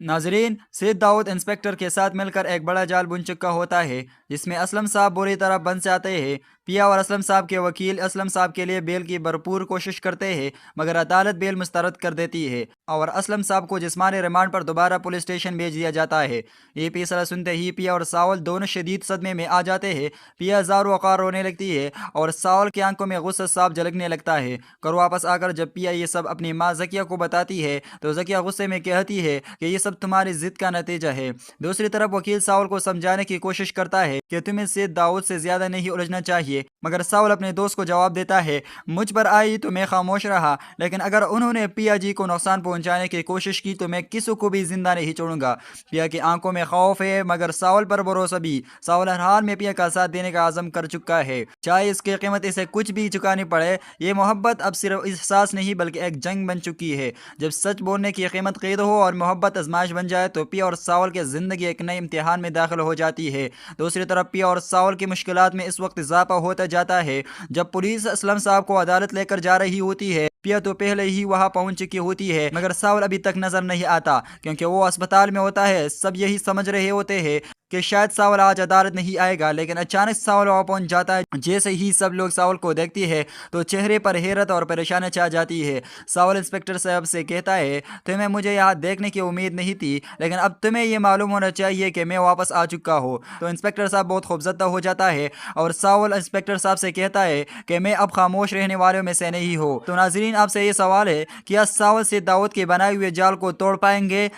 नाजरीन, सैयद दाऊद इंस्पेक्टर के साथ मिलकर एक बड़ा जाल बुन चुका होता है, जिसमें असलम साहब बुरी तरह बंस जाते हैं। पिया और असलम साहब के वकील असलम साहब के लिए बेल की भरपूर कोशिश करते हैं, मगर अदालत बेल मुस्तरद कर देती है और असलम साहब को जिस्मानी रिमांड पर दोबारा पुलिस स्टेशन भेज दिया जाता है। ये फैसला सुनते ही पिया और सावल दोनों शदीद सदमे में आ जाते हैं। पिया ज़ारो वक़ार रोने लगती है और सावल की आंखों में गुस्सा साफ झलकने लगता है। घर वापस आकर जब पिया ये सब अपनी माँ जकिया को बताती है, तो जकिया गुस्से में कहती है कि ये सब तुम्हारी जिद का नतीजा है। दूसरी तरफ वकील सावल को समझाने की कोशिश करता है कि तुम्हें सैयद दाऊद से ज्यादा नहीं उलझना चाहिए, मगर सावल अपने दोस्त को जवाब देता है, मुझ पर आई तो मैं खामोश रहा, लेकिन अगर उन्होंने पिया जी को नुकसान पहुंचाने की कोशिश की तो मैं किसी को भी जिंदा नहीं छोड़ूंगा। पिया की आंखों में खौफ है, मगर सावल पर भरोसा भी। सावल हर हाल में पिया का साथ देने का आज़म कर चुका है, चाहे इसकी कीमत इसे कुछ भी चुकानी पड़े। ये मोहब्बत अब सिर्फ एहसास नहीं बल्कि एक जंग बन चुकी है। जब सच बोलने की कीमत कैद हो और मोहब्बत आजमाइश बन जाए तो पिया और सावल की ज़िंदगी एक नए इम्तिहान में दाखिल हो जाती है। दूसरी तरफ पिया और सावल की मुश्किलात में इस वक्त इजाफा होता जाता है। जब पुलिस असलम साहब को अदालत लेकर जा रही होती है, पिया तो पहले ही वहां पहुंच चुकी होती है, मगर सावल अभी तक नजर नहीं आता क्योंकि वो अस्पताल में होता है। सब यही समझ रहे होते हैं कि शायद सावल आज अदालत नहीं आएगा, लेकिन अचानक सावल वहां पहुंच जाता है। जैसे ही सब लोग सावल को देखती है तो चेहरे पर हैरत और परेशानी छा जाती है। सावल इंस्पेक्टर साहब से कहता है, तुम्हें मुझे यहाँ देखने की उम्मीद नहीं थी, लेकिन अब तुम्हें ये मालूम होना चाहिए कि मैं वापस आ चुका हूँ। तो इंस्पेक्टर साहब बहुत खौफजदा हो जाता है और सावल इंस्पेक्टर साहब से कहता है कि मैं अब खामोश रहने वालों में से नहीं हूँ। तो नाजरीन, आपसे ये सवाल है, क्या सावल से दाऊद के बनाए हुए जाल को तोड़ पाएंगे?